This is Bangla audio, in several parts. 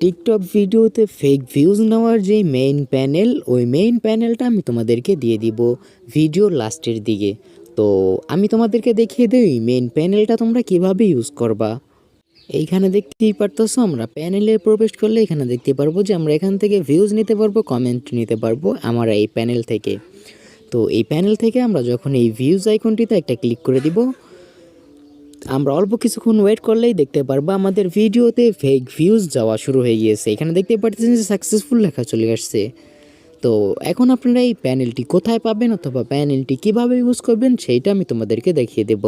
টিকটক ভিডিওতে ফেক ভিউজ নেওয়ার যে মেইন প্যানেল, ওই মেইন প্যানেলটা আমি তোমাদেরকে দিয়ে দিব ভিডিওর লাস্টের দিকে। তো আমি তোমাদেরকে দেখিয়ে দিই মেইন প্যানেলটা তোমরা কিভাবে ইউজ করবা। এইখানে দেখতেই পারতেছো, আমরা প্যানেলে প্রবেশ করলে এখানে দেখতে পারবো যে আমরা এখান থেকে ভিউজ নিতে পারবো, কমেন্ট নিতে পারবো আমরা এই প্যানেল থেকে। তো এই প্যানেল থেকে আমরা যখন এই ভিউজ আইকনটিতে একটা ক্লিক করে দিব, আমরা অল্প কিছুক্ষণ ওয়েট করলেই দেখতে পারবো আমাদের ভিডিওতে ফেক ভিউজ যাওয়া শুরু হয়ে গিয়েছে। এখানে দেখতে পাচ্ছেন যে সাকসেসফুল লেখা চলে আসছে। তো এখন আপনারা এই প্যানেলটি কোথায় পাবেন অথবা প্যানেলটি কিভাবে ইউজ করবেন সেইটা আমি তোমাদেরকে দেখিয়ে দেব।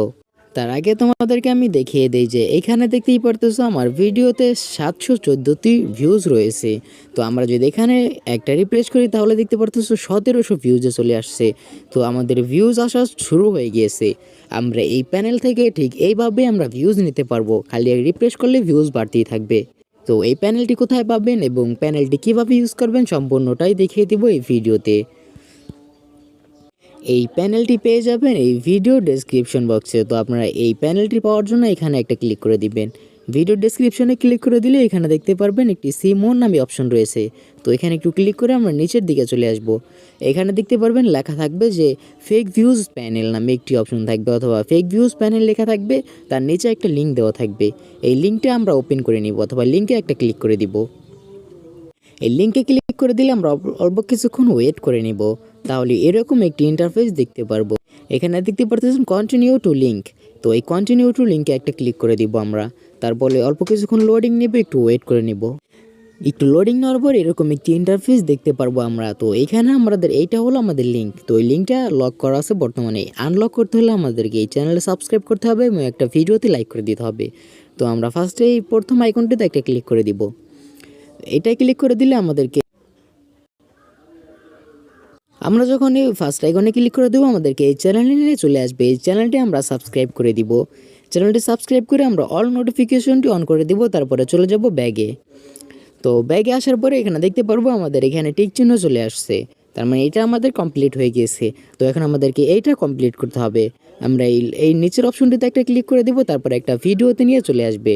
তার আগে তোমাদেরকে আমি দেখিয়ে দেই যে এখানে দেখতেই পারতেছো আমার ভিডিওতে 714টি ভিউজ রয়েছে। তো আমরা যদি এখানে একটা রিপ্লেস করি তাহলে দেখতে পারতেছো 1700 ভিউজে চলে আসছে। তো আমাদের ভিউজ আসা শুরু হয়ে গিয়েছে। আমরা এই প্যানেল থেকে ঠিক এইভাবে আমরা ভিউজ নিতে পারবো, খালি রিফ্রেশ করলে ভিউজ বাড়তেই থাকবে। তো এই প্যানেলটি কোথায় পাবেন এবং প্যানেলটি কিভাবে ইউজ করবেন সম্পূর্ণটাই দেখিয়ে দিব এই ভিডিওতে। এই প্যানেলটি পেয়ে যাবেন এই ভিডিও ডেসক্রিপশন বক্সে। তো আপনারা এই প্যানেলটি পাওয়ার জন্য এখানে একটা ক্লিক করে দিবেন। ভিডিও ডেসক্রিপশনে ক্লিক করে দিলে এখানে দেখতে পারবেন একটি সি মোর নামে অপশন রয়েছে। তো এখানে একটু ক্লিক করে আমরা নিচের দিকে চলে আসব। এখানে দেখতে পারবেন লেখা থাকবে যে ফেক ভিউজ প্যানেল নামে একটি অপশন থাকবে, অথবা ফেক ভিউজ প্যানেল লেখা থাকবে, তার নিচে একটা লিঙ্ক দেওয়া থাকবে। এই লিঙ্কটা আমরা ওপেন করে নিব অথবা লিঙ্কে একটা ক্লিক করে দিব। এই লিঙ্কে ক্লিক করে দিলে আমরা অল্প কিছুক্ষণ ওয়েট করে নিব, তাহলে এরকম একটি ইন্টারফেস দেখতে পারবো। এখানে দেখতে পারতেছেন কন্টিনিউ টু লিঙ্ক। তো এই কন্টিনিউ টু লিঙ্কে একটা ক্লিক করে দিব আমরা। তারপরে অল্প কিছুক্ষণ লোডিং নেবে, একটু ওয়েট করে নিব। একটু লোডিং নেওয়ার পর এরকম একটি ইন্টারফেস দেখতে পারবো আমরা। তো এইখানে আমাদের এইটা হলো আমাদের লিঙ্ক। তো এই লিঙ্কটা লক করা আছে বর্তমানে। আনলক করতে হলে আমাদেরকে এই চ্যানেলে সাবস্ক্রাইব করতে হবে এবং একটা ভিডিওতে লাইক করে দিতে হবে। তো আমরা ফার্স্টে এই প্রথম আইকনটিতে একটা ক্লিক করে দিব। এটাই ক্লিক করে দিলে আমরা যখন এই ফার্স্ট আইকনে ক্লিক করে দেবো আমাদেরকে এই চ্যানেলে নিয়ে চলে আসবে। এই চ্যানেলটি আমরা সাবস্ক্রাইব করে দিব। চ্যানেলটি সাবস্ক্রাইব করে আমরা অল নোটিফিকেশনটি অন করে দিব। তারপরে চলে যাব ব্যাগে। তো ব্যাগে আসার পরে এখানে দেখতে পারবো আমাদের এখানে টিক চিহ্ন চলে আসছে। তার মানে এটা আমাদের কমপ্লিট হয়ে গিয়েছে। তো এখন আমাদেরকে এইটা কমপ্লিট করতে হবে। আমরা এই নিচের অপশনটিতে একটা ক্লিক করে দিব, তারপরে একটা ভিডিওতে নিয়ে চলে আসবে।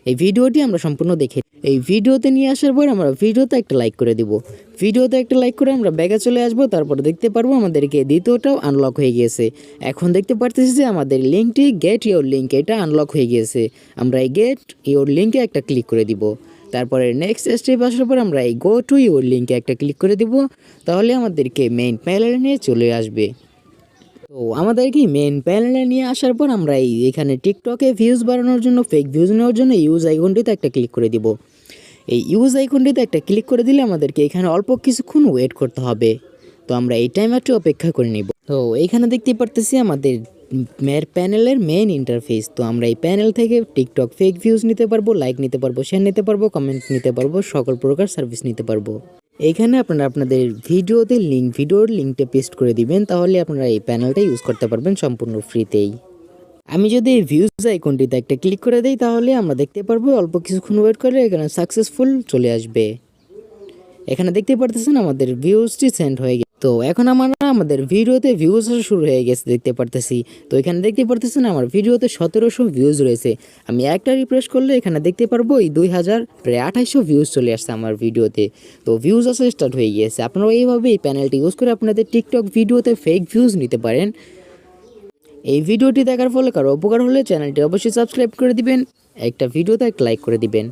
এই ভিডিওটি আমরা সম্পূর্ণ দেখে এই ভিডিওতে নিয়ে আসার পর আমরা ভিডিওতে একটা লাইক করে দিব। ভিডিওতে একটা লাইক করে আমরা ব্যাগে চলে আসবো। তারপর দেখতে পারবো আমাদেরকে দ্বিতীয়টাও আনলক হয়ে গিয়েছে। এখন দেখতে পারতেছি যে আমাদের লিঙ্কটি গেট ইওর লিঙ্ক, এটা আনলক হয়ে গিয়েছে। আমরা এই গেট ইওর লিঙ্কে একটা ক্লিক করে দিব। তারপরে নেক্সট স্টেপ আসার পর আমরা এই গো টু ইওর লিঙ্কে একটা ক্লিক করে দিব। তাহলে আমাদেরকে মেইন প্যানেলে নিয়ে চলে আসবে। তো আমাদেরকে মেন প্যানেলে নিয়ে আসার পর আমরা এখানে টিকটকে ভিউজ বাড়ানোর জন্য, ফেক ভিউজ নেওয়ার জন্য ইউজ আইকনটিতে একটা ক্লিক করে দিব। এই ইউজ আইকনটিতে একটা ক্লিক করে দিলে আমাদেরকে এখানে অল্প কিছুক্ষণ ওয়েট করতে হবে। তো আমরা এই টাইম একটু অপেক্ষা করে নিব। তো এইখানে দেখতে পারতেছি আমাদের প্যানেলের মেন ইন্টারফেস। তো আমরা এই প্যানেল থেকে টিকটক ফেক ভিউজ নিতে পারবো, লাইক নিতে পারবো, শেয়ার নিতে পারবো, কমেন্ট নিতে পারবো, সকল প্রকার সার্ভিস নিতে পারবো। এইখানে আপনারা আপনাদের ভিডিওর লিঙ্কটা পেস্ট করে দিবেন, তাহলে আপনারা এই প্যানেলটা ইউজ করতে পারবেন সম্পূর্ণ ফ্রিতেই। আমি যদি এই ভিউজ আইকনটিতে একটা ক্লিক করে দিই তাহলে আমরা দেখতে পারবো অল্প কিছুক্ষণ ওয়েট করে এখানে সাকসেসফুল চলে আসবে। এখানে দেখতে পারতেছেন আমাদের ভিউজটি সেন্ড হয়ে গেছে। তো এখন আমাদের ভিডিওতে ভিউজ আসা শুরু হয়ে গেছে দেখতে পারতেছি। তো এখানে দেখতে পারতেছেন আমার ভিডিওতে 1700 ভিউজ রয়েছে। আমি একটা রিফ্রেশ করলে এখানে দেখতে পারবো এই 2000 প্রায় 2800 ভিউজ চলে আসছে আমার ভিডিওতে। তো ভিউজ আসা স্টার্ট হয়ে গিয়েছে। আপনারা এইভাবে এই প্যানেলটি ইউজ করে আপনাদের টিকটক ভিডিওতে ফেক ভিউজ নিতে পারেন। এই ভিডিওটি দেখার ফলে কারো উপকার হলে চ্যানেলটি অবশ্যই সাবস্ক্রাইব করে দিবেন, একটা ভিডিওতে একটা লাইক করে দিবেন।